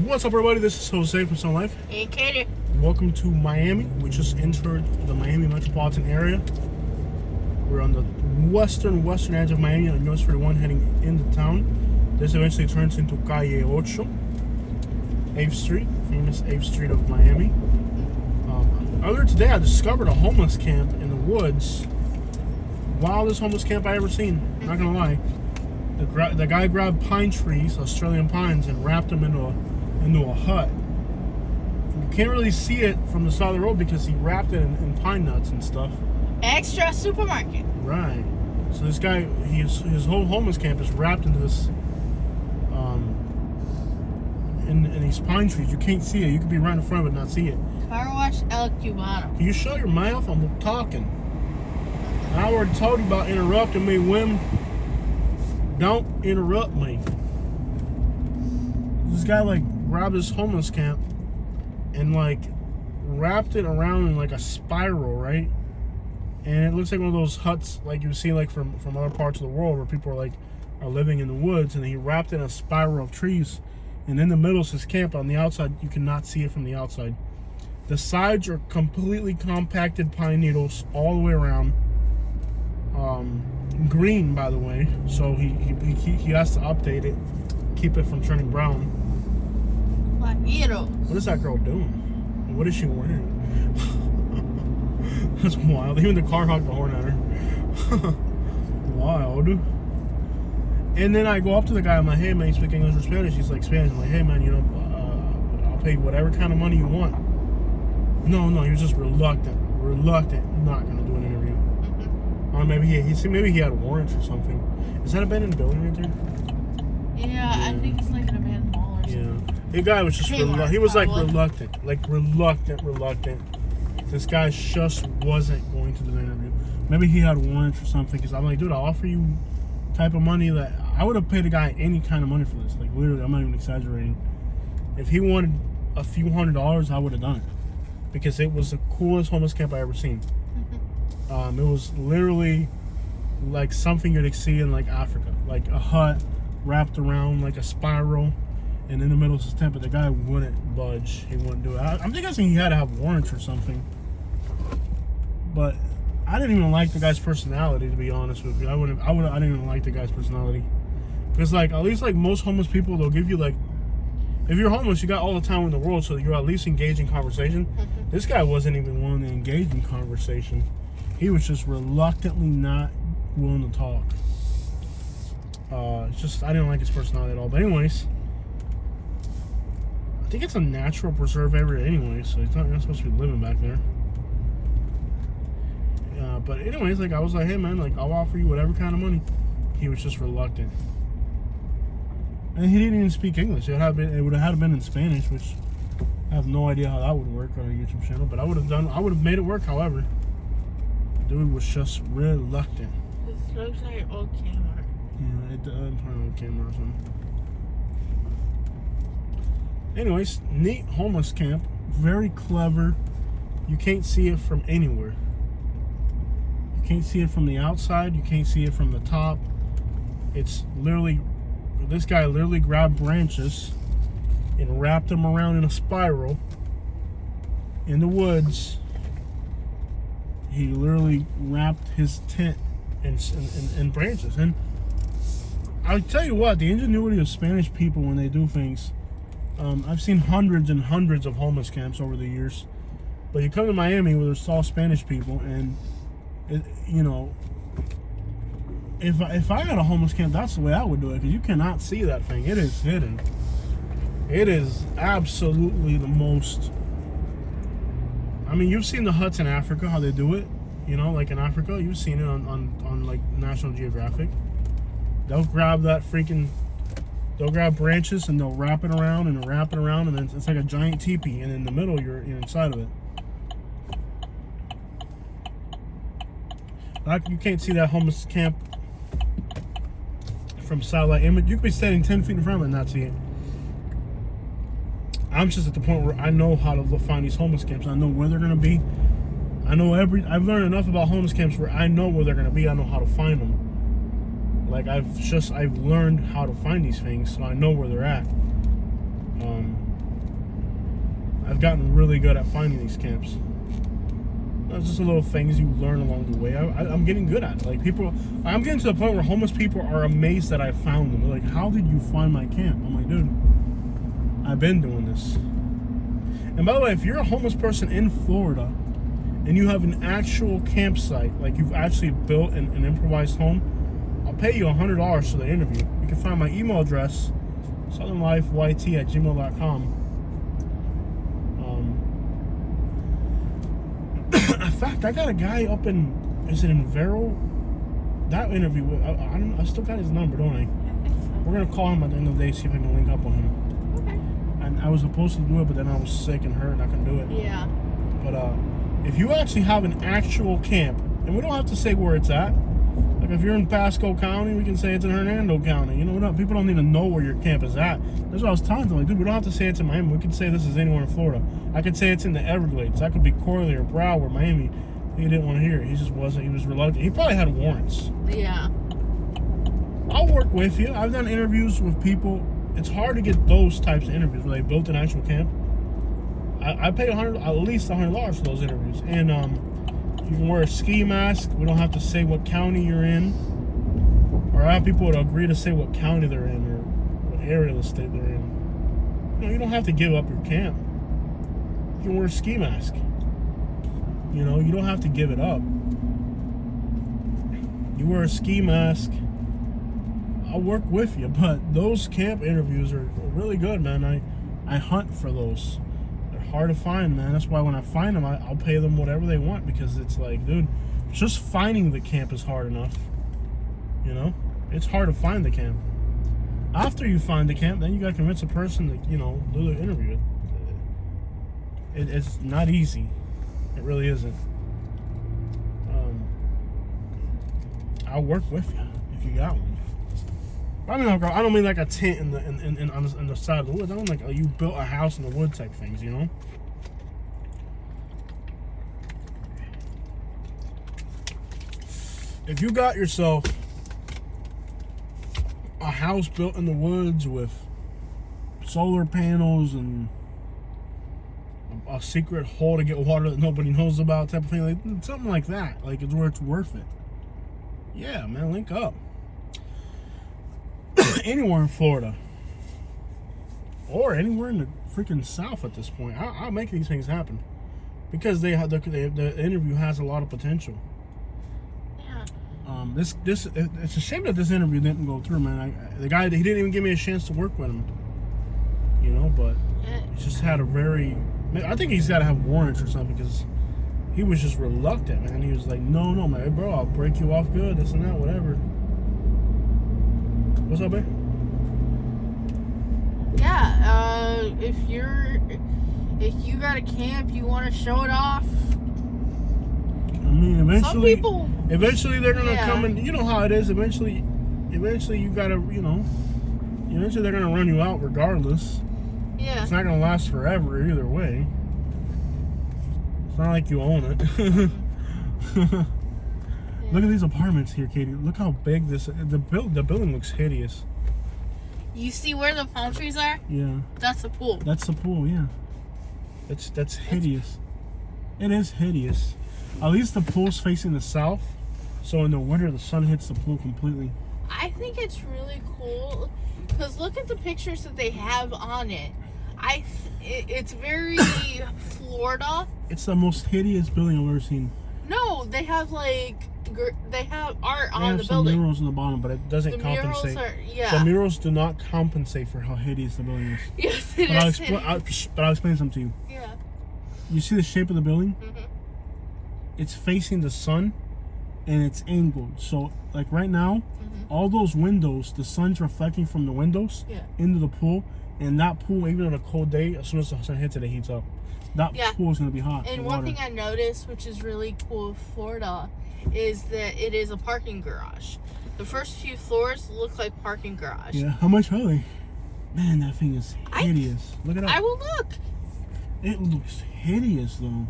What's up, everybody? This is Jose from Sun Life. Hey, Katie. Welcome to Miami. We just entered the Miami metropolitan area. We're on the western edge of Miami on US 41 heading into town. This eventually turns into Calle Ocho, 8th Street, famous 8th Street of Miami. Earlier today, I discovered a homeless camp in the woods. Wildest homeless camp I ever seen. Not gonna lie. The guy grabbed pine trees, Australian pines, and wrapped them into a hut. You can't really see it from the side of the road because he wrapped it in pine nuts and stuff. Extra supermarket. Right. So this guy, his whole homeless camp is wrapped into this, in these pine trees. You can't see it. You could be right in front of it and not see it. Car wash El Cubano. Can you shut your mouth? I'm talking. I already told you about interrupting me, women. Don't interrupt me. This guy grabbed his homeless camp and wrapped it around in a spiral, right? And it looks like one of those huts you see from other parts of the world where people are living in the woods, and he wrapped it in a spiral of trees. And in the middle is his camp. On the outside, you cannot see it from the outside. The sides are completely compacted pine needles all the way around. Green, by the way, so he has to update it, keep it from turning brown. What is that girl doing? What is she wearing? That's wild. Even the car honked the horn at her. Wild. And then I go up to the guy. I'm like, "Hey man, you speak English or Spanish?" He's like, "Spanish." I'm like, "Hey man, I'll pay whatever kind of money you want." No, he was just reluctant, not gonna do an interview. Or maybe he had warrants or something. Is that abandoned building right there? Yeah, I think it's like an abandoned mall or something. Yeah. The guy was just reluctant. He was reluctant. This guy just wasn't going to do the interview. Maybe he had warrants or something. Because I'm like, dude, I'll offer you type of money that I would have paid a guy any kind of money for this. Literally, I'm not even exaggerating. If he wanted a few $100s, I would have done it. Because it was the coolest homeless camp I ever seen. It was literally like something you'd see in Africa, like a hut wrapped around a spiral, and in the middle is his tent. But the guy wouldn't budge; he wouldn't do it. I'm guessing he had to have warrants or something. But I didn't even like the guy's personality, to be honest with you. I didn't even like the guy's personality because at least most homeless people, they'll give you if you're homeless, you got all the time in the world, so you're at least engaged in conversation. This guy wasn't even willing to engage in conversation. He was just reluctantly not willing to talk. I didn't like his personality at all. But anyways, I think it's a natural preserve area anyway, so you're not supposed to be living back there. But anyways, I was like, hey man, I'll offer you whatever kind of money. He was just reluctant. And he didn't even speak English. It would have had to been in Spanish, which I have no idea how that would work on a YouTube channel. But I would have made it work, however. Dude was just reluctant. This looks like an old camera. Yeah, it does. Probably old camera or something. Anyways, neat homeless camp. Very clever. You can't see it from anywhere. You can't see it from the outside. You can't see it from the top. It's literally... This guy literally grabbed branches and wrapped them around in a spiral in the woods. He literally wrapped his tent in branches. And I'll tell you what, the ingenuity of Spanish people when they do things, I've seen hundreds and hundreds of homeless camps over the years. But you come to Miami where there's all Spanish people, and if I had a homeless camp, that's the way I would do it, because you cannot see that thing. It is hidden. It is absolutely the most... I mean, you've seen the huts in Africa, how they do it. In Africa, you've seen it on National Geographic. They'll grab they'll grab branches and they'll wrap it around and wrap it around, and then it's like a giant teepee, and in the middle, you're inside of it. You can't see that homeless camp from satellite image. You could be standing 10 feet in front of it and not see it. I'm just at the point where I know how to find these homeless camps. I know where they're gonna be. I've learned enough about homeless camps where I know where they're gonna be. I know how to find them. I've learned how to find these things, so I know where they're at. I've gotten really good at finding these camps. It's just the little things you learn along the way. I'm getting good at it. Like I'm getting to the point where homeless people are amazed that I found them. They're like, how did you find my camp? I'm like, dude, I've been doing this. And by the way, if you're a homeless person in Florida and you have an actual campsite, like you've actually built an improvised home, I'll pay you $100 for the interview. You can find my email address, southernlifeyt@gmail.com. In fact, I got a guy up in, is it in Vero? That interview, I still got his number, don't I? I think so. We're going to call him at the end of the day, see if I can link up on him. Okay. And I was supposed to do it, but then I was sick and hurt and I couldn't do it. Yeah. But if you actually have an actual camp, and we don't have to say where it's at. Like if you're in Pasco County, we can say it's in Hernando County. You know, people don't need to know where your camp is at. That's what I was telling them. Like, dude, we don't have to say it's in Miami. We can say this is anywhere in Florida. I could say it's in the Everglades. That could be Corley or Broward or Miami. He didn't want to hear it. He just wasn't. He was reluctant. He probably had warrants. Yeah. I'll work with you. I've done interviews with people. It's hard to get those types of interviews where they built an actual camp. I pay at least $100 for those interviews, and you can wear a ski mask. We don't have to say what county you're in, or I have people that agree to say what county they're in or what area of the state they're in. You know, you don't have to give up your camp. You can wear a ski mask. You know, you don't have to give it up. You wear a ski mask. I'll work with you, but those camp interviews are really good, man. I hunt for those. They're hard to find, man. That's why when I find them, I'll pay them whatever they want, because it's like, dude, just finding the camp is hard enough. You know, it's hard to find the camp. After you find the camp, then you gotta convince a person to, you know, do the interview. It's not easy. It really isn't. I'll work with you if you got one. I mean, I don't mean like a tent on the side of the woods. I don't like you built a house in the wood type things, you know. If you got yourself a house built in the woods with solar panels and a secret hole to get water that nobody knows about, type of thing, like something like that, like it's where it's worth it. Yeah, man, link up. Anywhere in Florida or anywhere in the freaking South at this point, I'll make these things happen because the interview has a lot of potential. Yeah. It's a shame that this interview didn't go through, man. The guy, he didn't even give me a chance to work with him, you know. But he just had a very, I think he's got to have warrants or something, because he was just reluctant, man. He was like, no, man, hey, bro, I'll break you off good, this and that, whatever. What's up, babe? Yeah, if you got a camp, you want to show it off. I mean, eventually, Some people, they're gonna come and, you know how it is. Eventually, you gotta, you know, eventually they're gonna run you out regardless. Yeah. It's not gonna last forever either way. It's not like you own it. Look at these apartments here, Katie. Look how big the building looks hideous. You see where the palm trees are? Yeah. That's the pool. That's the pool, yeah. That's hideous. It is hideous. At least the pool's facing the south, so in the winter the sun hits the pool completely. I think it's really cool because look at the pictures that they have on it. It's very Florida. It's the most hideous building I've ever seen. No, they have they have art They on have the some building. murals on the bottom, but it doesn't compensate. The murals do not compensate for how hideous the building is. Yes, it But is. I'll explain something to you. Yeah. You see the shape of the building? Mm-hmm. It's facing the sun, and it's angled. So, like right now, all those windows, the sun's reflecting from the windows into the pool, and that pool, even on a cold day, as soon as the sun hits it, it heats up. That pool is going to be hot. And one thing I noticed, which is really cool with Florida, is that it is a parking garage. The first few floors look like parking garage. Yeah, how much are they? Man, that thing is hideous. Look at that. I will look. It looks hideous, though.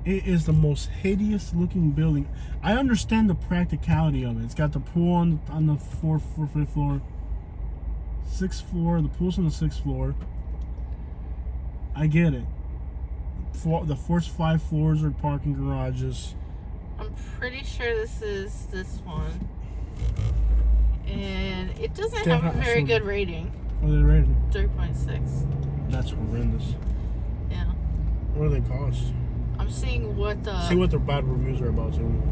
It is the most hideous looking building. I understand the practicality of it. It's got the pool on the fifth floor. 6th floor. The pool's on the 6th floor. I get it. The first 5 floors are parking garages. I'm pretty sure this is this one. And it doesn't have a very good rating. What are they rated? 3.6. That's horrendous. Yeah. What do they cost? I'm seeing what the... See what their bad reviews are about too.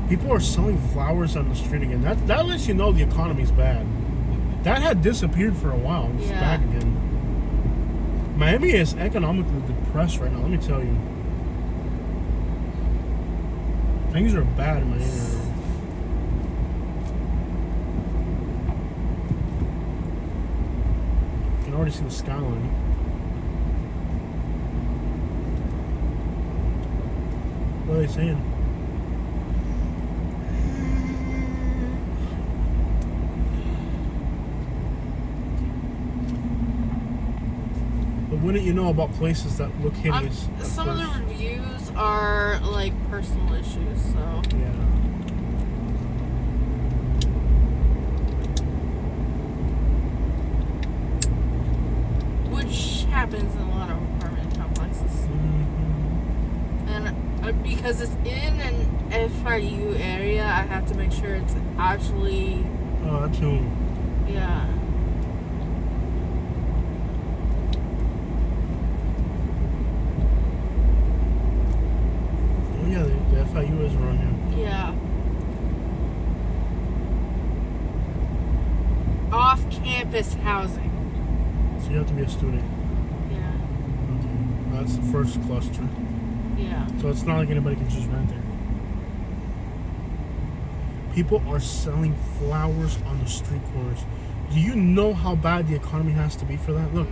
People are selling flowers on the street again. That lets you know the economy's bad. That had disappeared for a while. It's back again. Miami is economically depressed right now, let me tell you. Things are bad in Miami right now. You can already see the skyline. What are they saying? But wouldn't you know about places that look hideous? Some of the reviews are like personal issues, so. Yeah. Which happens in a lot of apartment complexes. Mm-hmm. And because it's in an FIU area, I have to make sure it's actually. Oh, that too. Yeah. Oh yeah, the FIU is around here. Yeah. Off-campus housing. So you have to be a student. Yeah. Okay. That's the first cluster. Yeah. So it's not like anybody can just rent there. People are selling flowers on the street corners. Do you know how bad the economy has to be for that? Look,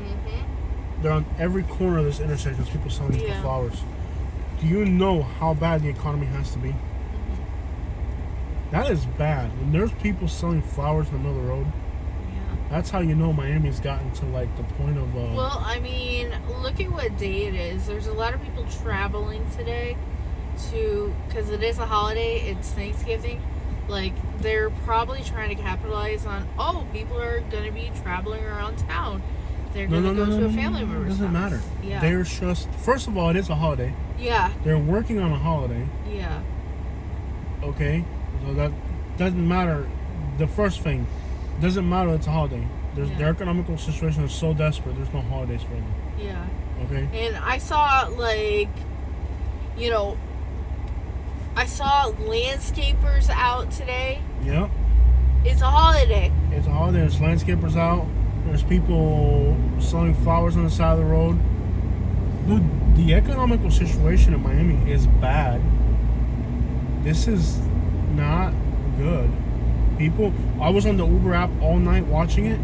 they're on every corner of this intersection. There's people selling these flowers. Do you know how bad the economy has to be? That is bad. When there's people selling flowers in the middle of the road, that's how you know Miami's gotten to like the point of. Well, I mean, look at what day it is. There's a lot of people traveling today because it is a holiday. It's Thanksgiving. Like, they're probably trying to capitalize on, people are going to be traveling around town. They're going to go to a family member's house. It doesn't matter. Yeah. They're just, first of all, it is a holiday. Yeah. They're working on a holiday. Yeah. Okay? So that doesn't matter. The first thing, doesn't matter it's a holiday. Their economical situation is so desperate, there's no holidays for them. Yeah. Okay? And I saw, I saw landscapers out today. Yep. It's a holiday. It's a holiday. There's landscapers out. There's people selling flowers on the side of the road. Dude, the economical situation in Miami is bad. This is not good. I was on the Uber app all night watching it.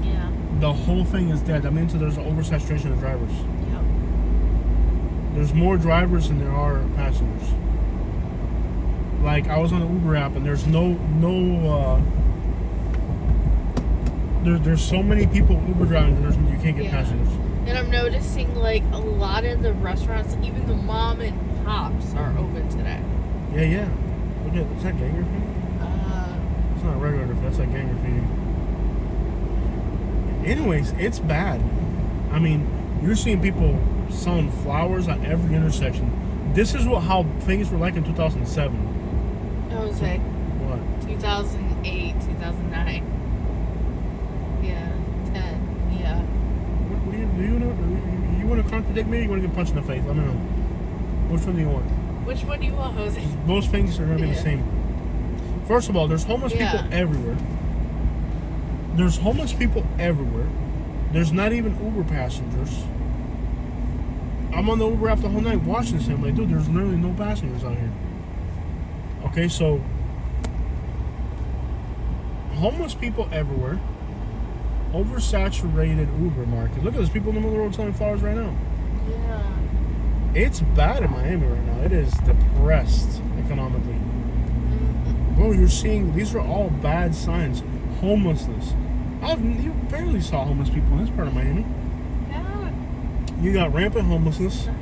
Yeah. The whole thing is dead. That means there's an oversaturation of drivers. Yep. There's more drivers than there are passengers. Like, I was on the Uber app and there's there's so many people Uber driving that you can't get passengers. And I'm noticing, like, a lot of the restaurants, even the mom and pops, are open today. Yeah. Look at, is that gang graffiti? It's not regular graffiti, that's like gang graffiti. Anyways, it's bad. I mean, you're seeing people selling flowers at every intersection. This is how things were like in 2007. Jose. What? 2008, 2009. Yeah, 10. Yeah. What do you know? You want to contradict me or you want to get punched in the face? Let me know. Which one do you want? Which one do you want, Jose? Both things are going to be the same. First of all, there's homeless people everywhere. There's homeless people everywhere. There's not even Uber passengers. I'm on the Uber app the whole night watching this. I'm like, dude, there's literally no passengers out here. Okay, so homeless people everywhere. Oversaturated Uber market. Look at those people in the middle of the road selling flowers right now. Yeah. It's bad in Miami right now. It is depressed economically. Bro, you're seeing, these are all bad signs. Homelessness. You barely saw homeless people in this part of Miami. Yeah. You got rampant homelessness. Nice.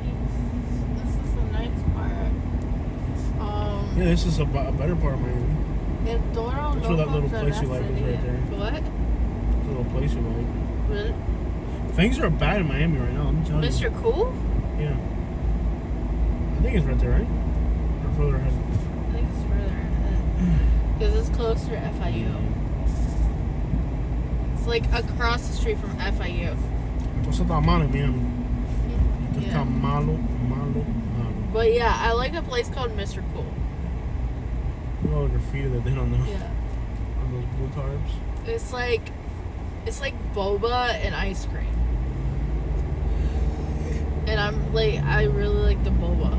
This is a nice part. Yeah, this is a better part of Miami. El Toro That's where that little place you like is right there. What? There's a little place you like. Really? Things are bad in Miami right now. Let me tell you. Mr. Cool? Yeah. I think it's right there, right? Or further ahead. I think it's further ahead. Because it's closer to FIU. It's like across the street from FIU. Esto está malo en Miami. Esto Yeah. está malo. But yeah, I like a place called Mr. Cool. Look at all the graffiti that they don't know Yeah. on those blue tarps. It's like boba and ice cream. And I really like the boba.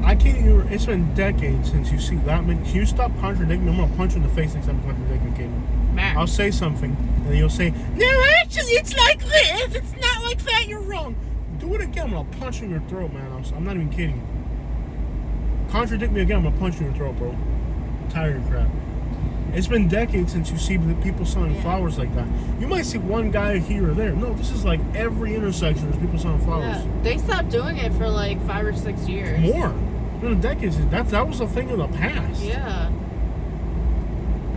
I can't even. It's been decades since you see that many. Can you stop contradicting me? I'm gonna punch you in the face next time you contradict me, Katie. Man. I'll say something, and then you'll say, "No, actually, it's like this. It's not like that. You're wrong." Do it again, I'm gonna punch you in your throat, man. I'm not even kidding you. Contradict me again, I'm gonna punch you in your throat, bro. I'm tired of your crap. It's been decades since you see people selling flowers like that. You might see one guy here or there. No, this is like every intersection. There's people selling flowers. Yeah. They stopped doing it for like 5 or 6 years. More. It's been decades. That was a thing of the past. Yeah.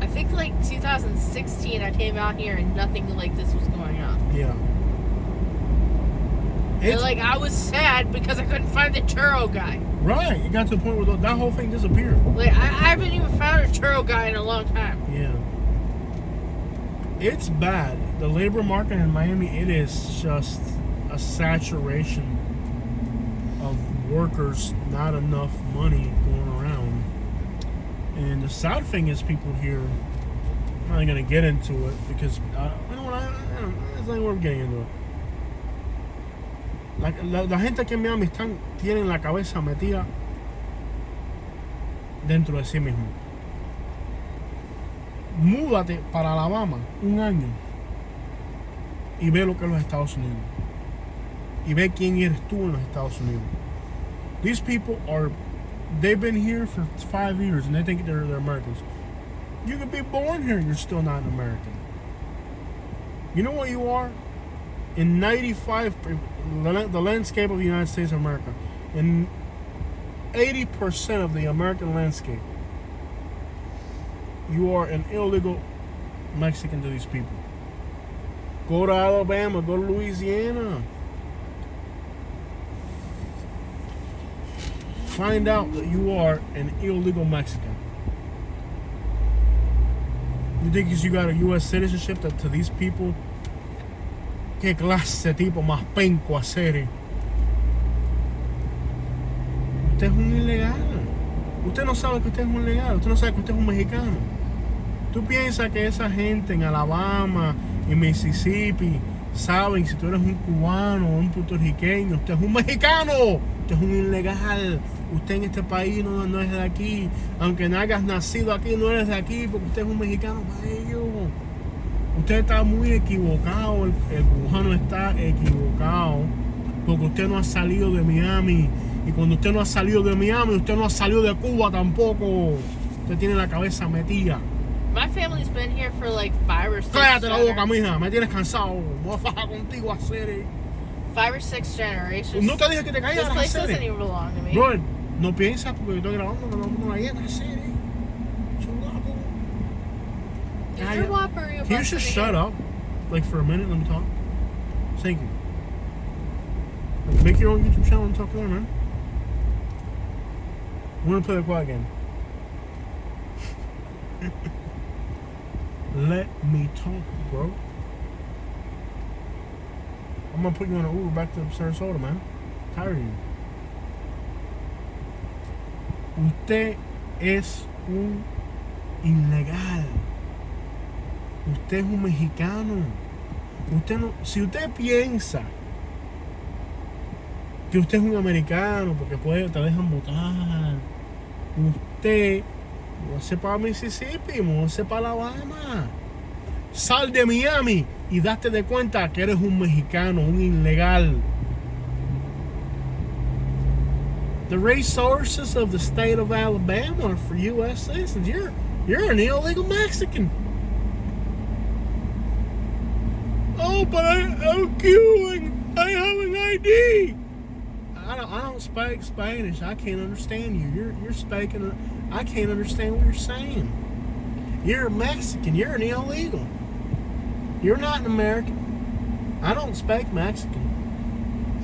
I think like 2016 I came out here and nothing like this was going on. Yeah. And like I was sad because I couldn't find the churro guy. Right. It got to the point where that whole thing disappeared. Like I haven't even found a churro guy in a long time. Yeah. It's bad. The labor market in Miami, it is just a saturation of workers, not enough money going around. And the sad thing is people here, I'm not going to get into it because, you know what, it's not worth getting into it. La gente aquí en Miami tienen la cabeza metida dentro de sí mismo. Múdate para Alabama un año y ve lo que es los Estados Unidos. Y ve quién eres tú en los Estados Unidos. These people they've been here for 5 years and they think they're Americans. You could be born here and you're still not an American. You know what you are? In 95, the landscape of the United States of America, in 80% of the American landscape, you are an illegal Mexican to these people. Go to Alabama, go to Louisiana. Find out that you are an illegal Mexican. You think because you got a U.S. citizenship that to these people, qué clase de tipo más penco hacer? Usted es un ilegal. Usted no sabe que usted es un ilegal. Usted no sabe que usted es un mexicano. Tú piensas que esa gente en Alabama, en Mississippi, saben si tú eres un cubano o un puertorriqueño. Usted es un mexicano. Usted es un ilegal. Usted en este país no es de aquí. Aunque no hayas nacido aquí, no eres de aquí porque usted es un mexicano para ellos. Usted está muy equivocado, el cubano está equivocado, porque usted no ha salido de Miami. Y cuando usted no ha salido de Miami, usted no ha salido de Cuba tampoco. Usted tiene la cabeza metida. My family's been here for like 5 or 6 Cállate la boca, generations. mija, me tienes cansado. Voy a fajar contigo a hacer. 5 or 6 generations. No te dije que te This callaras a place doesn't hacer. even belong to me. Bro, no piensas porque yo estoy grabando, no la llenas a hacer. Chulapo. Is your Whopper your Can you just shut up? Like for a minute, let me talk. Thank you. Like, make your own YouTube channel and talk there, man. We're gonna play the quad again. Let me talk, bro. I'm gonna put you on an Uber back to Sarasota, man. I'm tired of you. Usted es un ilegal. Usted es un mexicano. Usted no, si usted piensa que usted es un americano porque te dejan votar, usted múdese para Mississippi, múdese para Alabama. Sal de Miami y date de cuenta que eres un mexicano, un ilegal. The resources of the state of Alabama are for U.S. citizens. You're an illegal Mexican. Oh, but I'm Cuban. I have an ID. I don't speak Spanish. I can't understand you. You're speaking. I can't understand what you're saying. You're a Mexican. You're an illegal. You're not an American. I don't speak Mexican.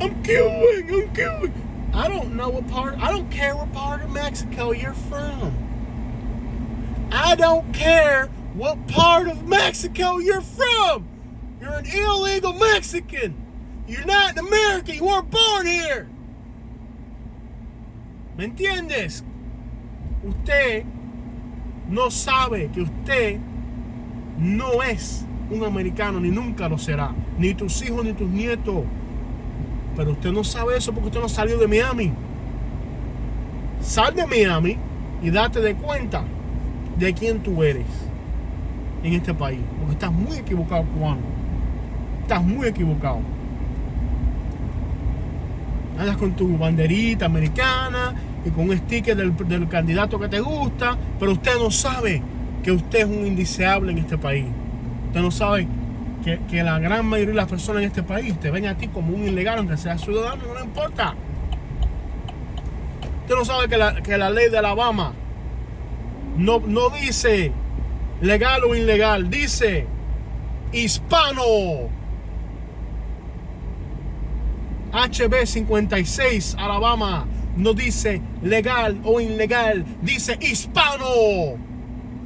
I'm Cuban. I don't know I don't care what part of Mexico you're from. I don't care what part of Mexico you're from. You're an illegal Mexican. You're not an American. You weren't born here. ¿Me entiendes? Usted no sabe que usted no es un americano, ni nunca lo será. Ni tus hijos, ni tus nietos. Pero usted no sabe eso porque usted no salió de Miami. Sal de Miami y date de cuenta de quién tú eres en este país. Porque estás muy equivocado, cubano. Estás muy equivocado. Andas con tu banderita americana y con un sticker del candidato que te gusta, pero usted no sabe que usted es un indeseable en este país. Usted no sabe que la gran mayoría de las personas en este país te ven a ti como un ilegal, aunque seas ciudadano, no le importa. Usted no sabe que la ley de Alabama no dice legal o ilegal, dice hispano. HB 56 Alabama no dice legal o ilegal, dice hispano.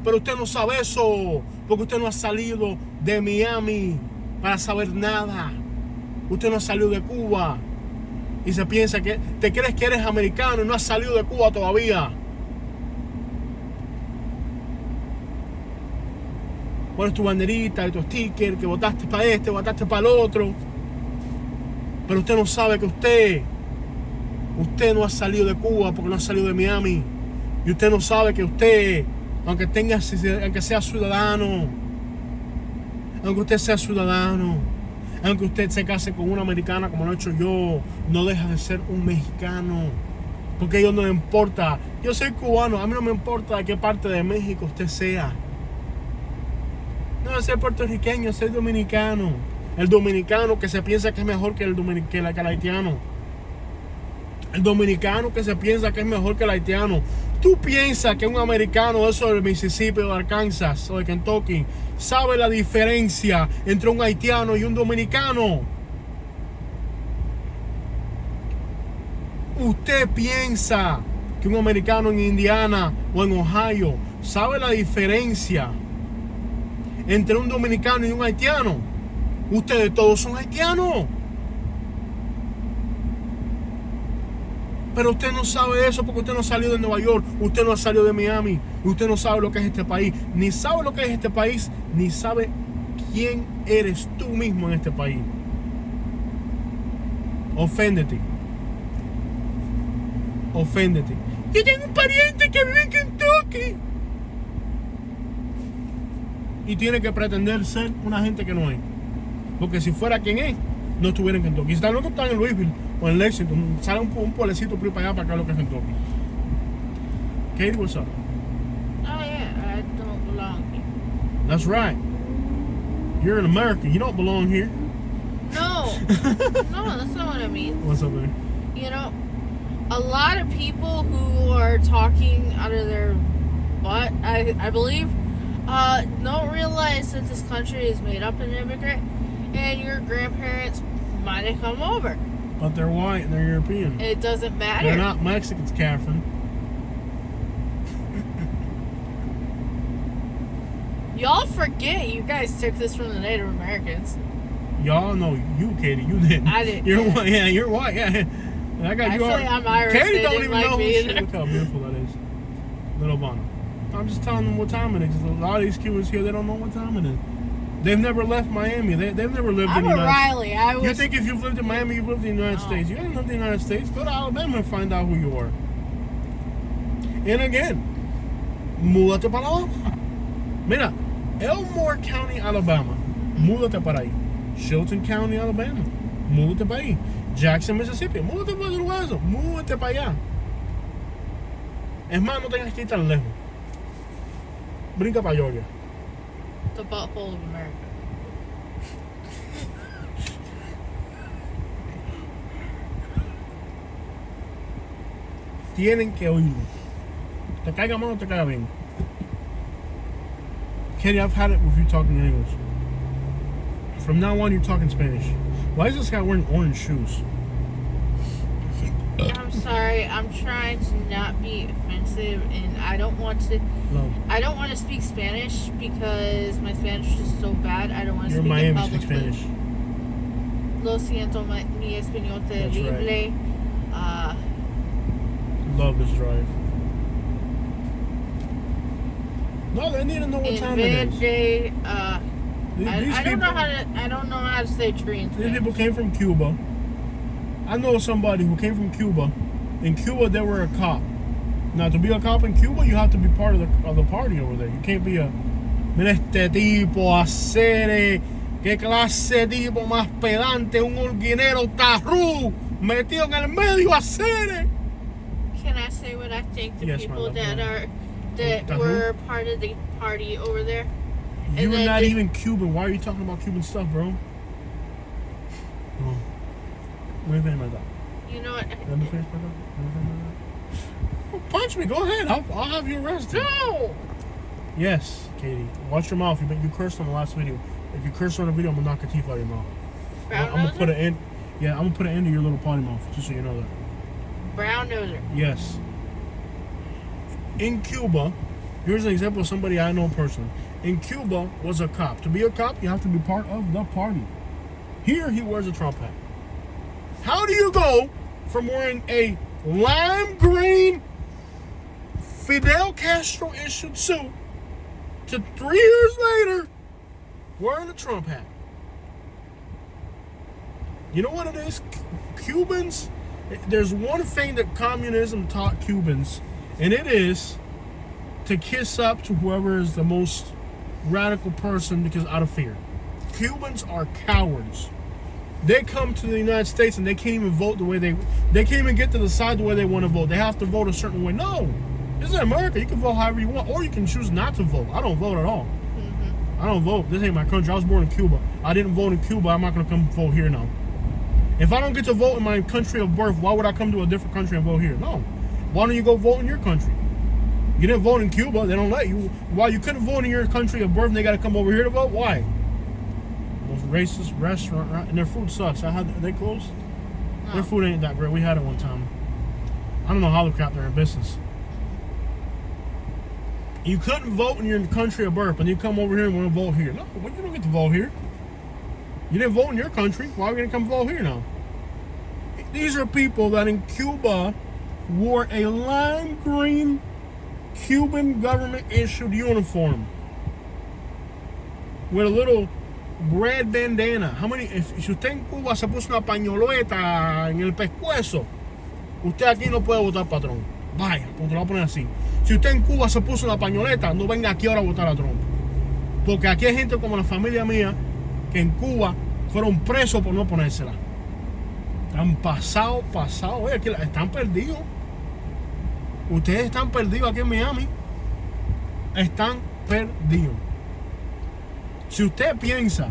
Pero usted no sabe eso, porque usted no ha salido de Miami para saber nada. Usted no ha salido de Cuba y se piensa que te crees que eres americano y no has salido de Cuba todavía. Pones tu banderita y tu sticker, que votaste para este, votaste para el otro. Pero usted no sabe que usted no ha salido de Cuba porque no ha salido de Miami. Y usted no sabe que usted, aunque sea ciudadano, aunque usted se case con una americana como lo he hecho yo, no deja de ser un mexicano. Porque a ellos no les importa. Yo soy cubano, a mí no me importa de qué parte de México usted sea. No, soy puertorriqueño, soy dominicano. El dominicano que se piensa que es mejor que el haitiano. El dominicano que se piensa que es mejor que el haitiano. ¿Tú piensas que un americano, eso del Mississippi o de Arkansas o de Kentucky, sabe la diferencia entre un haitiano y un dominicano? ¿Usted piensa que un americano en Indiana o en Ohio sabe la diferencia entre un dominicano y un haitiano? Ustedes todos son haitianos. Pero usted no sabe eso porque usted no salió de Nueva York, usted no salió de Miami, usted no sabe lo que es este país, ni sabe lo que es este país, ni sabe quién eres tú mismo en este país. Oféndete. Yo tengo un pariente que vive en Kentucky y tiene que pretender ser una gente que no es. Porque si fuera quien es, no estuviera en Kentucky. Si están locos, están en Louisville o en Lexington, sale un pueblecito por para allá para acá lo que es Kentucky. Katie, what's up? Oh yeah, I don't belong here. That's right. You're an American. You don't belong here. No, that's not what I mean. What's up, man? You know, a lot of people who are talking out of their butt, I believe, don't realize that this country is made up an immigrant, and your grandparents might have come over. But they're white and they're European. It doesn't matter. They're not Mexicans, Catherine. Y'all forget you guys took this from the Native Americans. Y'all know you, Katie. You didn't. I didn't. You're white. Yeah, you're white. Yeah. I got you. Actually, I'm Irish. Katie They don't didn't even like know me who either. Look how beautiful that is. Little Bono. I'm just telling them what time it is. A lot of these Cubans here, they don't know what time it is. They've never left Miami. They've never lived I'm in the a United Riley. You think if you've lived in Miami, you've lived in the United States. You haven't lived in the United States. Go to Alabama and find out who you are. And again, múdate para Alabama. Mira, Elmore County, Alabama. Múdate para ahí. Chilton County, Alabama. Múdate para ahí. Jackson, Mississippi. Múdate para el hueso. Múdate para allá. Es más, no tengas que ir tan lejos. Brinca para Georgia. The butthole of America. Tienen que oírlo. Te caiga mal o te caiga bien. Katie, I've had it with you talking in English. From now on, you're talking Spanish. Why is this guy wearing orange shoes? I'm sorry. I'm trying to not be offensive, and I don't want to. No. I don't want to speak Spanish because my Spanish is so bad. I don't want to You're speak in in Miami, public. speak Spanish. Lo siento, mi español That's terrible. right. Love this drive. No, they need to know what time it is. Verde, These I don't people, know how to. I don't know how to say tree in these Spanish. people came from Cuba. I know somebody who came from Cuba. In Cuba, they were a cop. Now, to be a cop in Cuba, you have to be part of the party over there. You can't be a. Mira este tipo, hacer. ¿Qué clase de tipo más pedante? Un holguinero tarru metido en el medio, hacer. Can I say what I think the Yes, my people love, that go are that Tahoe? were part of the party over there? You're then not the- even Cuban. Why are you talking about Cuban stuff, bro? Oh. Let me finish my thought. You know what? Let me finish my thought. Let me finish my thought. Oh, punch me. Go ahead. I'll have you arrested. No. Yes, Katie. Watch your mouth. You cursed on the last video. If you curse on the video, I'm gonna knock a teeth out of your mouth. Brown I'm gonna noser? put an end. Yeah, I'm gonna put an end to your little potty mouth, just so you know that. Brown noser. Yes. In Cuba, here's an example of somebody I know personally. In Cuba, was a cop. To be a cop, you have to be part of the party. Here, he wears a Trump hat. How do you go from wearing a lime green Fidel Castro issued suit to 3 years later wearing a Trump hat? You know what it is? Cubans, there's one thing that communism taught Cubans, and it is to kiss up to whoever is the most radical person because out of fear. Cubans are cowards. They come to the United States and they can't even vote the way they can't even get to decide the way they want to vote. They have to vote a certain way. No, this is America. You can vote however you want, or you can choose not to vote. I don't vote at all. I don't vote. This ain't my country. I was born in Cuba. I didn't vote in Cuba. I'm not gonna come vote here now. If I don't get to vote in my country of birth, why would I come to a different country and vote here? No. Why don't you go vote in your country? You didn't vote in Cuba. They don't let you. Why you couldn't vote in your country of birth and they got to come over here to vote? Why? Most racist restaurant, right? And their food sucks. Are they closed? No. Their food ain't that great. We had it one time. I don't know how the crap they're in business. You couldn't vote in your country of birth, and you come over here and want to vote here. No, well, you don't get to vote here. You didn't vote in your country. Why are we going to come vote here now? These are people that in Cuba wore a lime green Cuban government issued uniform with a little red bandana. How many? Si usted en Cuba se puso una pañoleta en el pescuezo, usted aquí no puede votar para Trump. Vaya, pues te lo voy a poner así. Si usted en Cuba se puso una pañoleta, no venga aquí ahora a votar a Trump. Porque aquí hay gente como la familia mía que en Cuba fueron presos por no ponérsela. Están pasados, aquí están perdidos. Ustedes están perdidos aquí en Miami. Están perdidos. Si usted piensa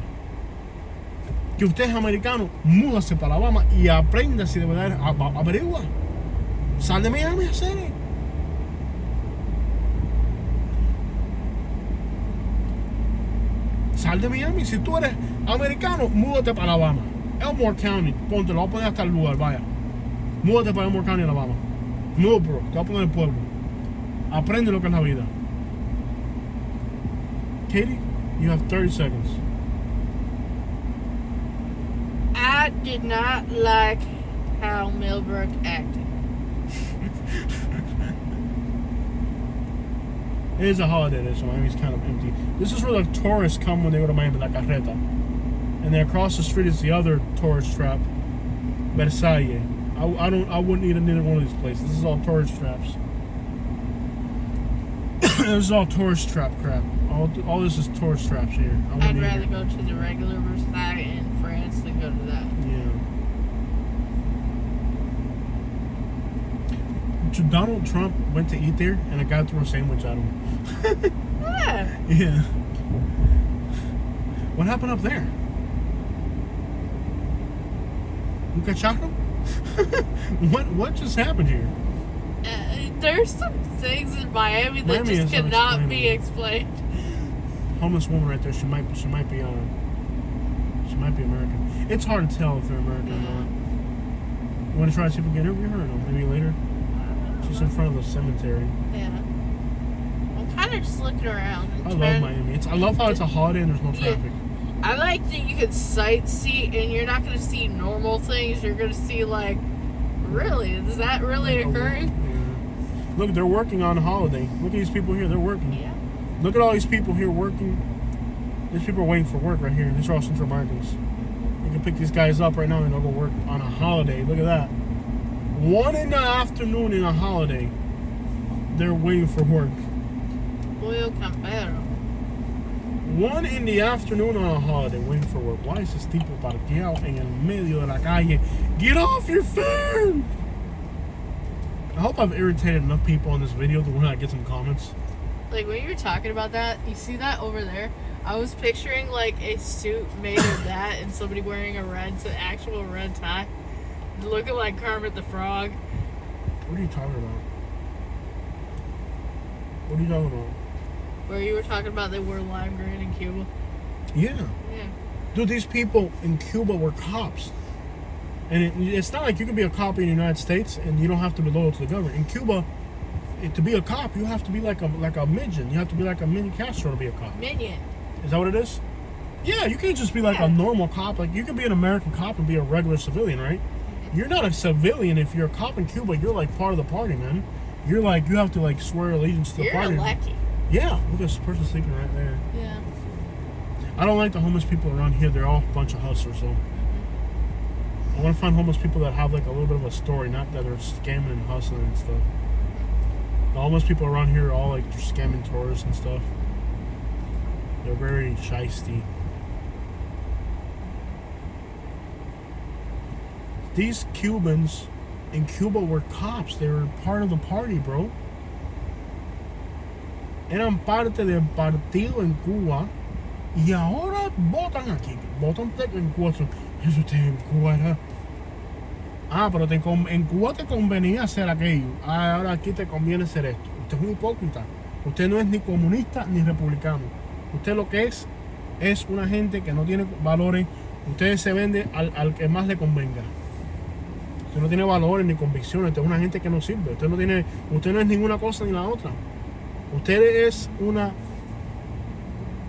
que usted es americano, múdase para Alabama y aprenda si de verdad averigua. Sal de Miami a hacer. Sal de Miami. Si tú eres americano, múdate para Alabama. Elmore County, ponte, lo voy a poner hasta el lugar, vaya. Múdate para Elmore County, Alabama. Millbrook, te voy a poner el pueblo. Aprende lo que es la vida. Katie, you have 30 seconds. I did not like how Millbrook acted. It is a holiday day, so Miami's kind of empty. This is where the tourists come when they go to Miami, La Carreta. And then across the street is the other tourist trap, Versailles. I wouldn't eat at neither one of these places. This is all tourist traps. This is all tourist trap crap. All this is tourist traps here. I'd rather go to the regular Versailles in France than go to that. Yeah. Donald Trump went to eat there, and a guy threw a sandwich at him. Yeah. Yeah. What happened up there? Un cachaco? What just happened here? There's some things in Miami that Miami just is cannot be explained. Homeless woman right there. She might be She might be American. It's hard to tell if they're American or not. You want to try to see if we can interview her or no? Maybe later? She's in front of the cemetery. Yeah. I'm kind of just looking around. I love Miami. I love how it's a holiday and there's no traffic. I like that you can sightsee and you're not going to see normal things. You're going to see, like, really? Is that really occurring? Yeah. Look, they're working on a holiday. Look at these people here. They're working. Yeah. Look at all these people here working. These people are waiting for work right here. These are all Central Americans. You can pick these guys up right now and they'll go work on a holiday. Look at that. 1 in the afternoon in a holiday. They're waiting for work. Pollo campero. 1 in the afternoon on a holiday waiting for work. Why is this tipo parqueado en el medio de la calle? Get off your phone! I hope I've irritated enough people on this video to when I get some comments. Like, when you were talking about that, you see that over there? I was picturing, like, a suit made of that and somebody wearing a actual red tie. Looking like Kermit the Frog. What are you talking about? What are you talking about? Where you were talking about they wore lime green in Cuba. Yeah. Yeah. Dude, these people in Cuba were cops. And it's not like you can be a cop in the United States and you don't have to be loyal to the government. In Cuba, to be a cop, you have to be like a midget. You have to be like a mini Castro to be a cop. Minion. Is that what it is? Yeah, you can't just be like a normal cop. Like, you can be an American cop and be a regular civilian, right? You're not a civilian if you're a cop in Cuba. You're like part of the party, man. You're like, you have to like swear allegiance to the party. You're lucky. Yeah, look at this person sleeping right there. Yeah. I don't like the homeless people around here. They're all a bunch of hustlers, so I want to find homeless people that have like a little bit of a story, not that they're scamming and hustling and stuff. The homeless people around here are all like they're scamming tourists and stuff. They're very shisty. These Cubans in Cuba were cops. They were part of the party, bro. Eran parte del partido en Cuba y ahora votan aquí. Votan en Cuba. Eso usted en Cuba era. Ah, pero en Cuba te convenía hacer aquello. Ah, ahora aquí te conviene hacer esto. Usted es un hipócrita. Usted no es ni comunista ni republicano. Usted lo que es una gente que no tiene valores. Usted se vende al que más le convenga. Usted no tiene valores ni convicciones. Usted es una gente que no sirve. Usted no es ninguna cosa ni la otra. Usted es una,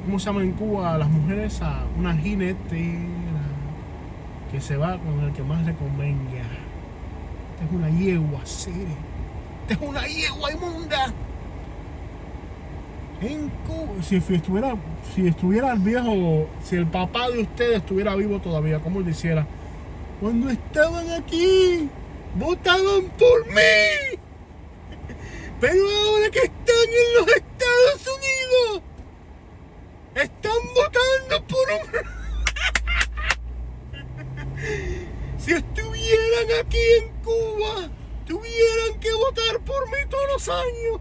¿cómo se llama en Cuba? Las mujeres, una jinetera que se va con el que más le convenga. Usted es una yegua, Sere. Usted es una yegua inmunda. En Cuba, si estuviera el viejo, si el papá de usted estuviera vivo todavía, ¿cómo él hiciera? Cuando estaban aquí, votaban por mí. Pero ahora que están en los Estados Unidos, están votando por un... Si estuvieran aquí en Cuba, tuvieran que votar por mí todos los años.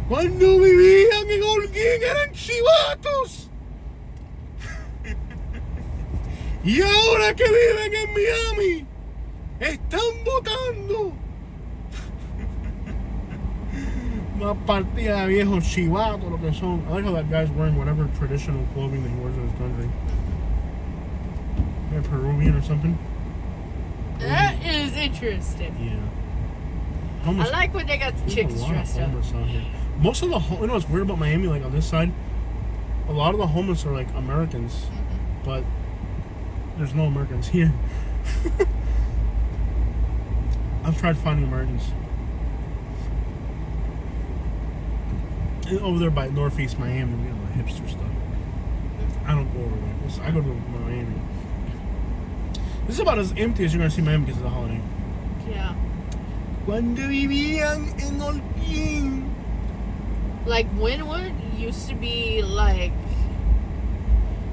Cuando vivían en Holguín eran chivatos. Y ahora que viven en Miami, están votando. Una partida de viejos chivatos, lo que son. I like how that guy's wearing whatever traditional clothing that he wears in his country. Maybe Peruvian or something. That is interesting. Yeah. Homeless, I like when they got the chicks dressed up. Out here. Most of the, you know what's weird about Miami, like on this side, a lot of the homeless are like Americans, but there's no Americans here. I've tried finding Americans. And over there by Northeast Miami, we have the hipster stuff. I don't go over there. I go to Miami. This is about as empty as you're going to see Miami because of the holiday. Yeah. Cuando vivían en Holguín. Like, Wynwood used to be like,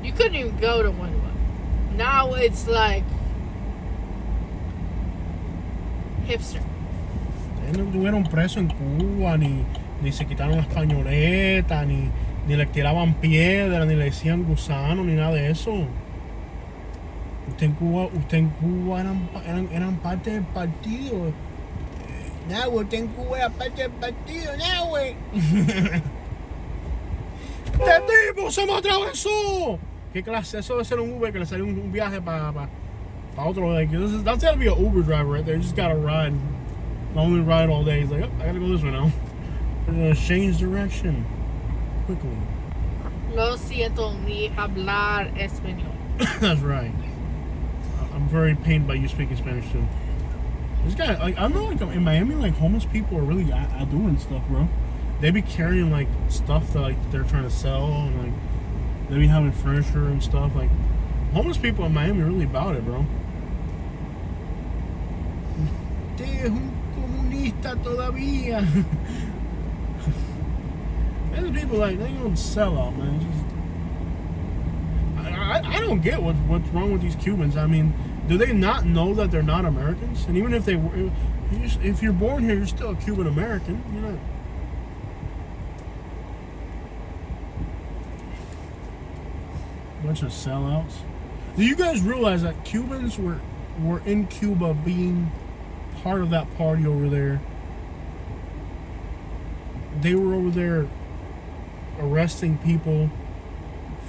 you couldn't even go to Wynwood. Now it's like hipster. No estuvieron presos en Cuba, ni se quitaron las pañoletas, ni le tiraban piedras, ni le decían gusano, ni nada de eso. Usted en Cuba eran parte del partido. Nah, usted en Cuba era parte del partido, nah, güey. ¡Este tipo se me atravesó! ¿Qué clase? Eso debe ser un Uber que le salió un viaje para otro. Like, that's gotta be an Uber driver right there. You just gotta ride. The only ride all day. He's like, oh, I gotta go this way now. Change direction quickly. Lo siento ni hablar español. That's right. I'm very pained by you speaking Spanish too. This guy, like, I know, like, in Miami, like, homeless people are really doing stuff, bro. They be carrying, like, stuff that, like, they're trying to sell, and, like, they be having furniture and stuff. Like, homeless people in Miami are really about it, bro. Usted es un comunista todavía. There's people, like, they don't sell out, man. I don't get what's wrong with these Cubans. I mean, do they not know that they're not Americans? And even if they were, if you're born here, you're still a Cuban American. You're not. Bunch of sellouts. Do you guys realize that Cubans were in Cuba being part of that party over there? They were over there arresting people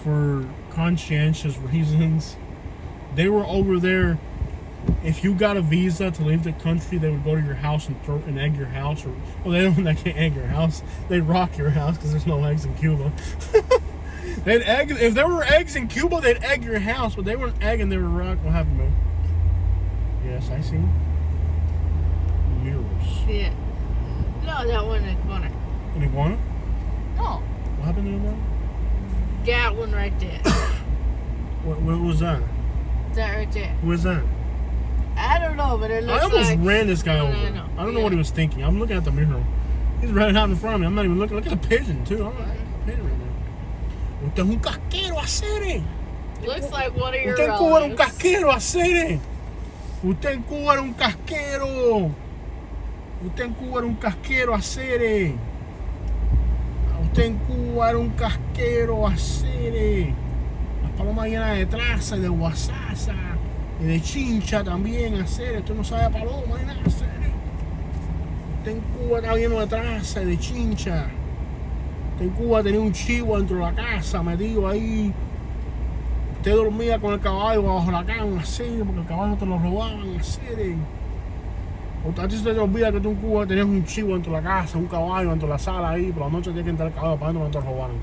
for conscientious reasons. They were over there. If you got a visa to leave the country, they would go to your house and egg your house. They can't egg your house. They'd rock your house because there's no eggs in Cuba. They'd egg. If there were eggs in Cuba, they'd egg your house, but they weren't egging. They were rock. What happened, man? Yes, I see. Mirrors. Yeah. No, that one in the corner. An iguana? No. What happened to the iguana? That one right there. What was that? That right there. Who was that? I don't know, but it looks I almost like... ran this guy over. No. I don't know what he was thinking. I'm looking at the mirror. He's running out in front of me. I'm not even looking. Look at the pigeon, too. I'm like, a pigeon right there. Usted es un casquero, acere. Looks like one of your Usted en Cuba era un relatives. casquero, acere. Usted en Cuba era un casquero. Usted en Cuba era un casquero, acere. Usted en Cuba era un casquero, acere. Las palomas llenas de traza y de guasaza y de chincha también, acere. Usted no sabe paloma ni nada, acere. Usted en Cuba estaba lleno de traza y de chincha. Usted en Cuba tenía un chivo dentro de la casa, metido ahí. Usted dormía con el caballo bajo la cama, acere, porque el caballo te lo robaban, acere. A ti se te olvida que tú en Cuba tenías un chivo dentro de la casa, un caballo dentro de la sala ahí, por la noche tienes que entrar el caballo para adentro cuando te lo robaron.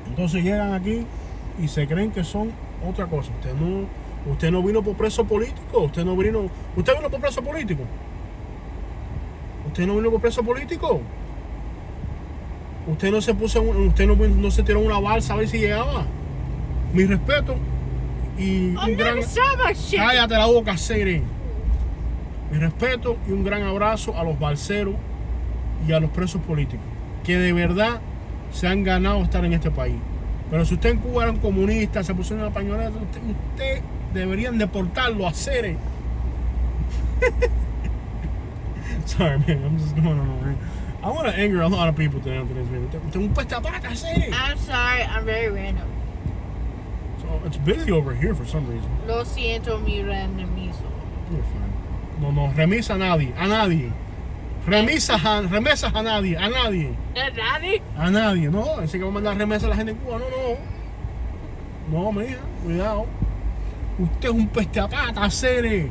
Entonces llegan aquí y se creen que son otra cosa. Usted no vino por preso político, usted vino por preso político. Usted no vino por preso político. Usted no se tiró una balsa a ver si llegaba. Mi respeto. Y un gran... Cállate la boca, Sere. Mi respeto y un gran abrazo a los balseros y a los presos políticos que de verdad se han ganado estar en este país. Pero si usted en Cuba era un comunista, se pusieron una pañoleta, usted deberían deportarlo a Sere. Sorry, man, I'm just going on a rant. I want to anger a lot of people today on today's video. Usted un pestapata, Sere. I'm sorry, I'm very random. It's busy over here for some reason. Lo siento, mi randomizo. You're fine. No, remisa a nadie. Remesas a nadie. ¿Nadie? A nadie. No, ese que va a mandar remesa a la gente en Cuba. No, mija, cuidado. Usted es un pesteapata, Sere.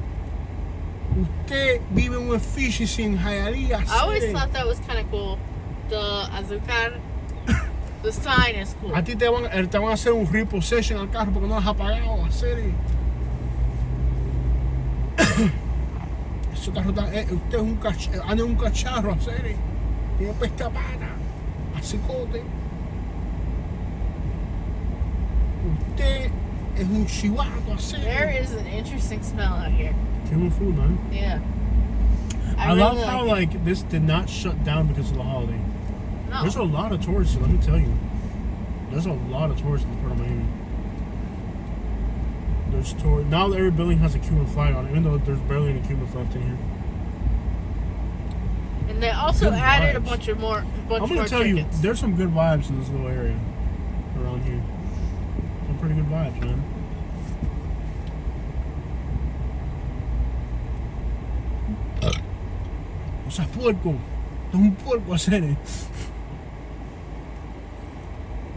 Usted vive en un efficiency en Hialeah, I always Sere. thought that was kind of cool. The azúcar, the sign is cool. A ti te van a hacer un repossession al carro porque no las has pagado, Sere. Ese carro está, usted es un cacharro, Sere. Tiene peste a pata, a cicote. Usted es un chivato, Sere. There is an interesting smell out here. Cuban food, man. Yeah. I really love how like like this did not shut down because of the holiday. No. There's a lot of tourists, let me tell you. There's a lot of tourists in this part of Miami. There's tourists. Now every building has a Cuban flag on it, even though there's barely any Cubans left in here. And they also Good added a vibes. bunch more I'm gonna tell you, tickets. there's some good vibes in this little area around here. Some pretty good vibes, man. O sea, puerco. Es un puerco, hacer.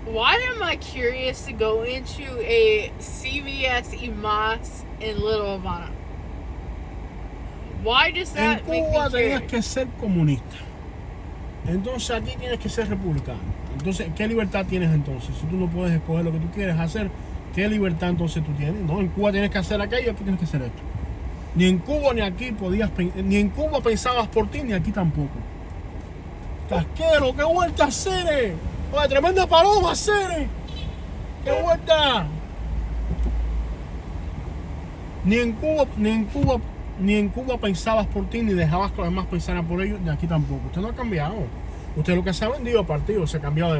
Why am I curious to go into a CVS Emas in Little Havana? Why does En that make me Cuba tenías curious? que ser comunista. Entonces aquí tienes que ser republicano. Entonces, ¿qué libertad tienes entonces? Si tú no puedes escoger lo que tú quieres hacer, ¿qué libertad entonces tú tienes? No, en Cuba tienes que hacer aquello, aquí tienes que hacer esto. Ni en Cuba ni aquí ni en Cuba pensabas por ti, ni aquí tampoco. Casquero, ¿qué vuelta hacer? Oye, tremenda paloma, Cere. ¡Qué vuelta! Ni en Cuba pensabas por ti, ni dejabas que los demás pensaran por ellos, ni aquí tampoco. Usted no ha cambiado. Usted lo que se ha vendido a partido, se ha cambiado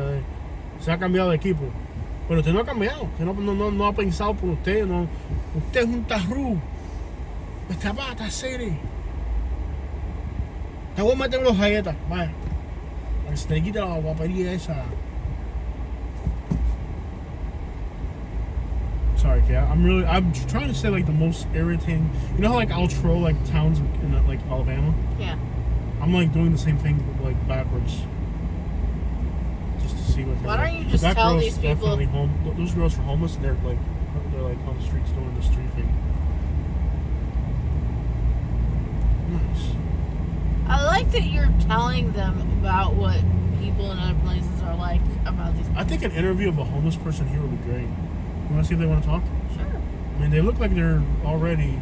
de equipo. Pero usted no ha cambiado. Usted no ha pensado por usted. No. Usted es un tarrú. Esta pata, Cere. Te voy a meter unos galletas, vaya. Para que se te quite la guapería esa. Sorry, okay. I'm trying to say like the most irritating. You know how like I'll troll like towns in like Alabama? Yeah. I'm like doing the same thing like backwards. Just to see what. Why don't you just that tell girl's these people- definitely Those girls are homeless and they're like on the streets doing the street thing. Nice. I like that you're telling them about what people in other places are like about these. I think an interview of a homeless person here would be great. You want to see if they want to talk? Sure. I mean, they look like they're already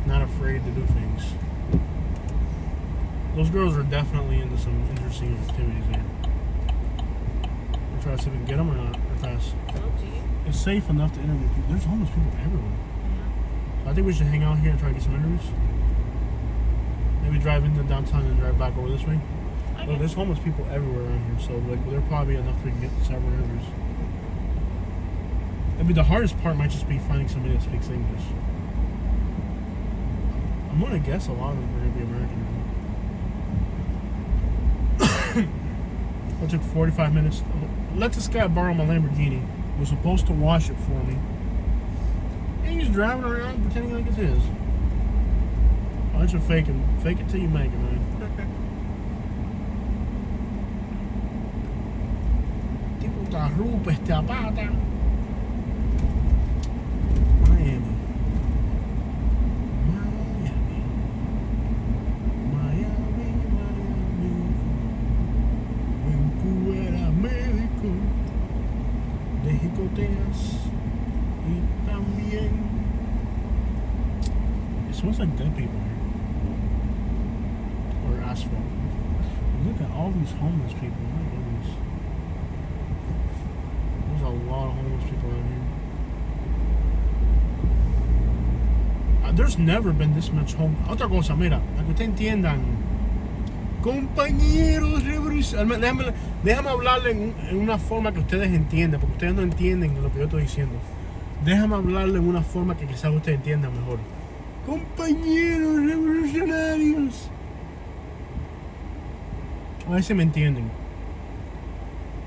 not afraid to do things. Those girls are definitely into some interesting activities here. We'll try to see if we can get them or not. Or pass. It's up to you. It's safe enough to interview people. There's homeless people everywhere. Yeah. So I think we should hang out here and try to get some interviews. Maybe drive into downtown and drive back over this way. Okay. Well, there's homeless people everywhere around here, so like there'll probably be enough we can get several interviews. I mean, the hardest part might just be finding somebody that speaks English. I'm gonna guess a lot of them are gonna be American. It took 45 minutes. Let this guy borrow my Lamborghini. He was supposed to wash it for me. And he's driving around pretending like it's his. Why don't you fake it till you make it, man. Tipo tarrupa, esta pata. Miami. En Cuba era médico de jicoteas y también. It smells like dead people here. Or asphalt. Look at all these homeless people. My goodness. There's a lot of homeless people around here. There's never been this much home. Otra cosa, mira, para que ustedes entiendan, compañeros revolucionarios, déjame hablarle en una forma que ustedes entiendan, porque ustedes no entienden lo que yo estoy diciendo. Déjame hablarle en una forma que quizás ustedes entiendan mejor. Compañeros revolucionarios. A ver si me entienden.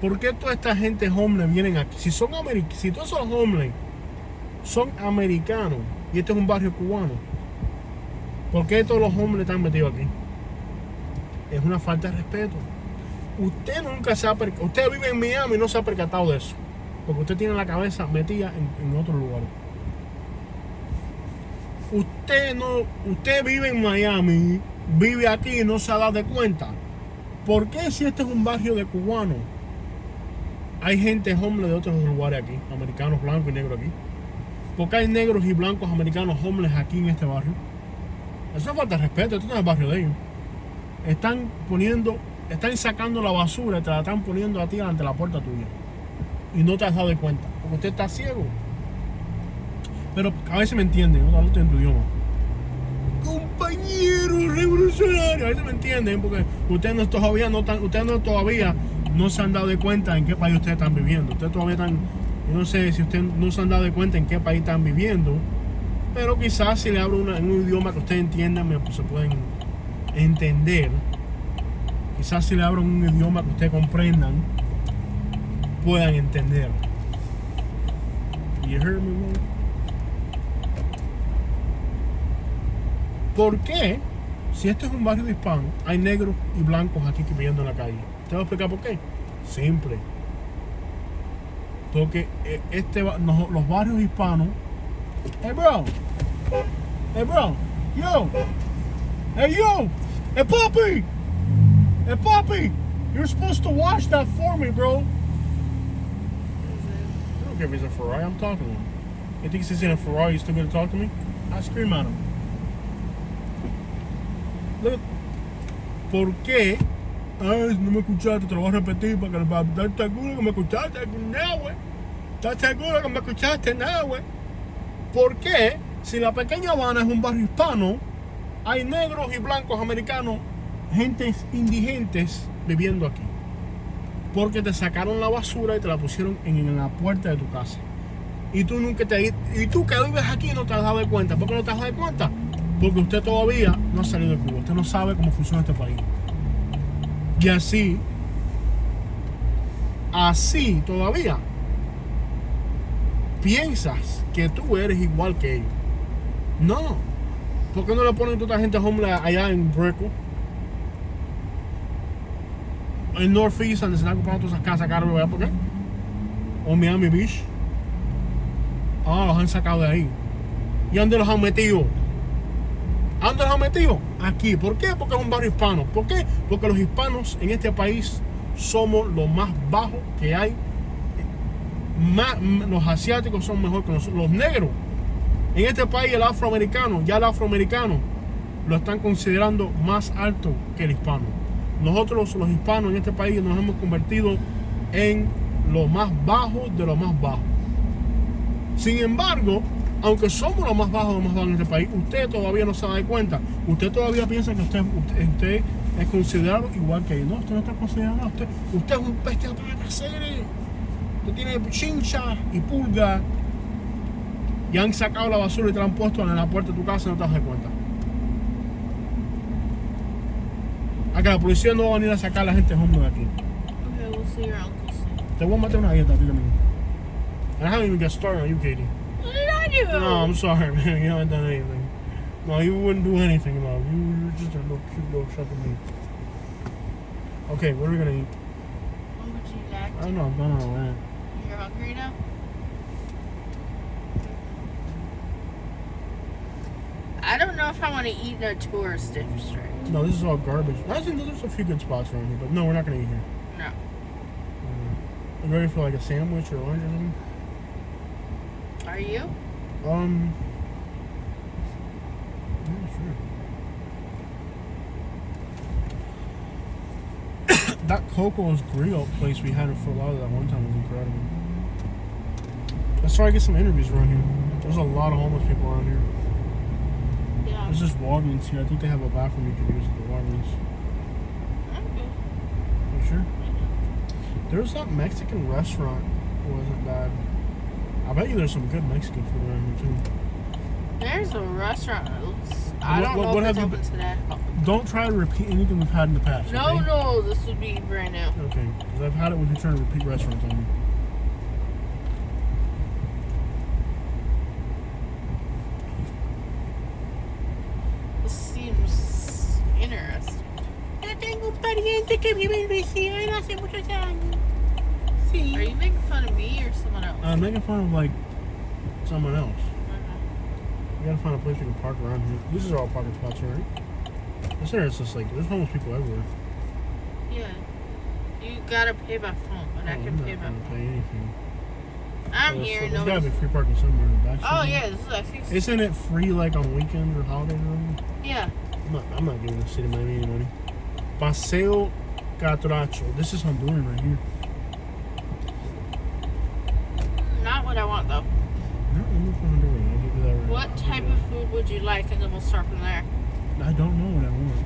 ¿Por qué toda esta gente homeless vienen aquí? Si todos esos homeless son americanos y este es un barrio cubano, ¿por qué todos los hombres están metidos aquí? Es una falta de respeto. Usted nunca se ha percatado. Usted vive en Miami y no se ha percatado de eso, porque usted tiene la cabeza metida en otro lugar. Usted vive en Miami, vive aquí y no se ha dado de cuenta. ¿Por qué si este es un barrio de cubanos hay gente homeless de otros lugares aquí, americanos, blancos y negros aquí? ¿Por qué hay negros y blancos americanos homeless aquí en este barrio? Eso es falta de respeto. Esto no es el barrio de ellos. Están sacando la basura y te la están poniendo a ti ante la puerta tuya y no te has dado de cuenta porque usted está ciego. Pero a veces me entienden, no hablo en tu idioma. Compañeros revolucionarios, a veces me entienden porque ustedes todavía no se han dado de cuenta en qué país ustedes están viviendo. Ustedes todavía están, yo no sé si ustedes no se han dado de cuenta en qué país están viviendo, pero quizás si le hablo en un idioma que ustedes entiendan, se pueden entender. Quizás si le abro un idioma que ustedes comprendan, puedan entender. You heard me, man? ¿Por qué? Si este es un barrio de hispanos, hay negros y blancos aquí viviendo en la calle. ¿Te voy a explicar por qué? Simple. Porque los barrios hispanos. Hey bro. Hey bro. Yo. Hey yo. Hey Poppy. Hey Poppy. You're supposed to watch that for me, bro. I don't care if he's a Ferrari. I'm talking to him. He thinks he's in a Ferrari. He's still gonna talk to me? I scream at him. Look. ¿Por qué? Ay, no me escuchaste, te lo voy a repetir para estar seguro que me escuchaste. No, güey. ¿Estás seguro que me escuchaste? No, güey. ¿Por qué? Si la Pequeña Habana es un barrio hispano, hay negros y blancos americanos, gentes indigentes viviendo aquí. Porque te sacaron la basura y te la pusieron en la puerta de tu casa. Y tú y tú que vives aquí no te has dado cuenta. ¿Por qué no te has dado cuenta? Porque usted todavía no ha salido de Cuba. Usted no sabe cómo funciona este país. Y así todavía piensas que tú eres igual que ellos. No. ¿Por qué no le ponen toda gente homeless allá en Brickell? En Northeast, donde se están comprando todas esas casas caras, ¿verdad? ¿Por qué? O Miami Beach. Ah, los han sacado de ahí. ¿Y dónde los han metido? ¿A dónde los han metido? Aquí. ¿Por qué? Porque es un barrio hispano. ¿Por qué? Porque los hispanos en este país somos lo más bajo que hay. Los asiáticos son mejor que nosotros. Los negros. En este país el afroamericano lo están considerando más alto que el hispano. Nosotros los hispanos en este país nos hemos convertido en lo más bajo de lo más bajo. Sin embargo, aunque somos los más bajos en este país, usted todavía no se da cuenta. Usted todavía piensa que usted es considerado igual que ellos. No, usted no está considerado. Usted es un peste para trasere. Usted tiene chincha y pulga. Y han sacado la basura y te la han puesto en la puerta de tu casa y no te das cuenta. Acá la policía no va a venir a sacar a la gente homeless de aquí. Okay, we'll see your uncle soon. Te voy a meter una dieta a ti también. I haven't even got started on you, Katie. What did I do? No, I'm sorry, man. You haven't done anything. No, you wouldn't do anything about it. You're just a little cute little chunk of meat. Okay, what are we gonna eat? What would you like? I don't know, I'm going on a rant. You're hungry now? I don't know if I want to eat in a tourist district. No, this is all garbage. I think there's a few good spots around here, but no, we're not gonna eat here. No. You ready for like a sandwich or lunch or something? Are you? Yeah, sure. That Coco's Grill place we had it for a lot of that one time was incredible. Let's try to get some interviews around here. There's a lot of homeless people around here. Yeah. There's just Walgreens here. I think they have a bathroom you can use at the Walgreens. Okay. You sure? There's that Mexican restaurant. It wasn't bad. I bet you there's some good Mexican food around here too. There's a restaurant. I don't know if it's open today. Don't try to repeat anything we've had in the past. No, okay? no, this would be brand new. Okay, because I've had it when you're trying to repeat restaurants on me. This seems interesting. Yo tengo un pariente que vive en Luisiana hace muchos años. Sí. Are you making fun of me or someone else? I'm making fun of like someone else. Okay. We gotta find a place we can park around here. These are all parking spots here, right? This area is just like there's homeless people everywhere. Yeah. You gotta pay by phone, but I can pay by phone. Pay anything. I'm here. There's No. gotta be free parking somewhere in the back. Oh yeah, this is I think. Isn't it free like on weekends or holidays or something? Yeah. I'm not giving the city of Miami any money. Paseo Catracho. This is Honduran right here. Not what I want though. No, I'm not from Honduran. I'll give you that right. What type of food would you like, and then we'll start from there. I don't know what I want.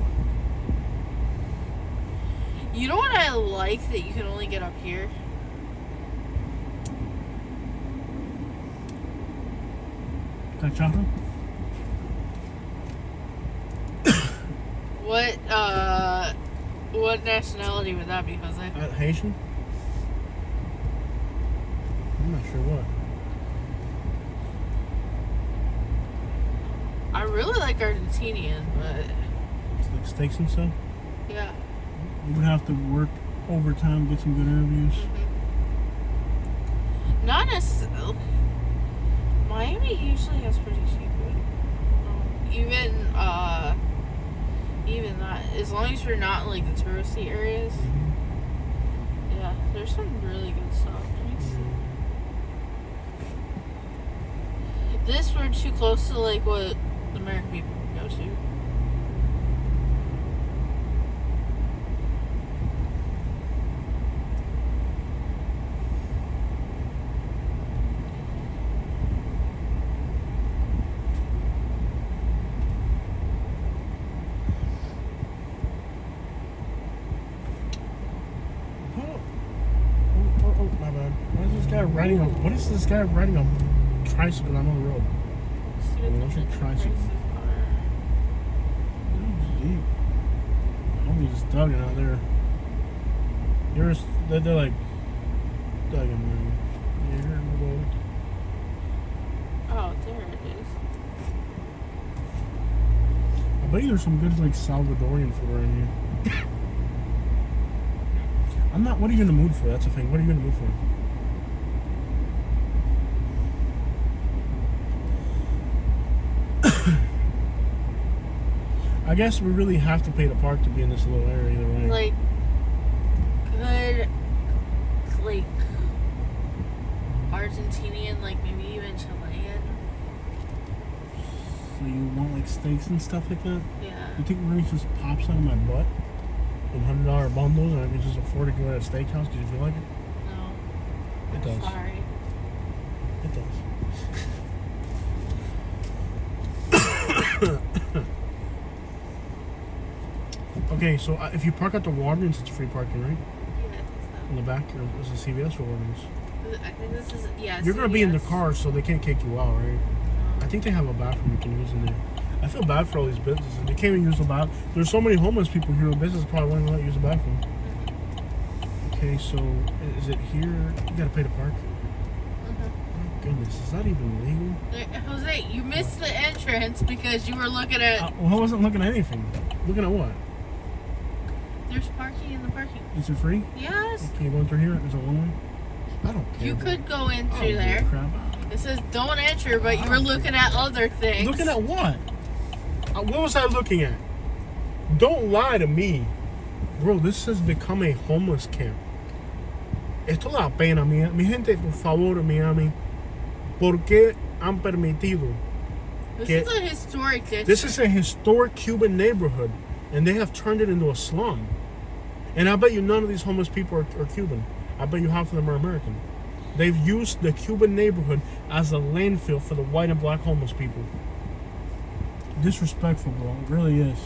You know what I like that you can only get up here? Cachaco? What nationality would that be, Jose? Haitian? I'm not sure what. I really like Argentinian, but It's like steaks and stuff. yeah. You would have to work overtime, get some good interviews. Not necessarily. Miami usually has pretty cheap food. Even that, as long as you're not in like the touristy areas. Yeah, there's some really good stuff. This we're too close to like what American people would go to. Oh, my bad. What is this guy riding a tricycle on the road? See what What's the your tricycle? prices are. It's deep. Homie just dug it out there. They're like digging, man. Yeah, here in the road. Oh, there it is. I bet you there's some good like Salvadorian food around here. What are you in the mood for? That's the thing. What are you in the mood for? I guess we really have to pay the park to be in this little area either way. Like, good, like, Argentinian, like maybe even Chilean. So you want like steaks and stuff like that? Yeah. You think money just pops out of my butt in $100 bundles and I can just afford to go to a steakhouse because you feel like it? No. It does. Sorry. It does. Okay, so if you park at the Walgreens, it's free parking, right? Yeah, I think In the back, or is it CVS or Walgreens? so. I think this is, yeah. You're gonna be in the CVS. car, so they can't kick you out, right? I think they have a bathroom you can use in there. I feel bad for all these businesses. They can't even use the bathroom. There's so many homeless people here. Businesses probably won't even let you use the bathroom. Okay, so is it here? You gotta pay to park. Oh, goodness, is that even legal? Jose, you missed the entrance because you were looking at. Well, I wasn't looking at anything. Looking at what? There's parking in the parking. Is it free? Yes. Can you go in through here? Is it one way? I don't care. You bro. could go in I don't through give a there. crap. It says don't enter, but you were looking at other things. Looking at what? What was I looking at? Don't lie to me. Bro, this has become a homeless camp. Esto da pena, mi gente, por favor, Miami. ¿Por qué han permitido? This que- is a historic district. This is a historic Cuban neighborhood, and they have turned it into a slum. And I bet you none of these homeless people are Cuban. I bet you half of them are American. They've used the Cuban neighborhood as a landfill for the white and black homeless people. Disrespectful, bro. It really is.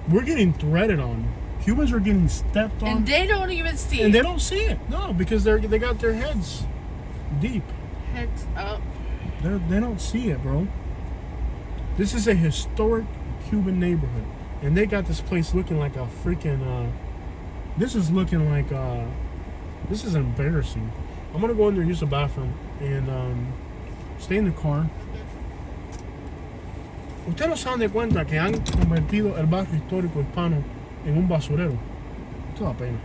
We're getting threaded on. Cubans are getting stepped on. and they don't even see And it. they don't see it. No, because they got their heads deep. Heads up. They don't see it, bro. This is a historic Cuban neighborhood. And they got this place looking like a freaking, this is looking like, this is embarrassing. I'm gonna go in there and use the bathroom and stay in the car. Ustedes no se dan de cuenta que han convertido el barrio histórico hispano en un basurero. Esto da pena.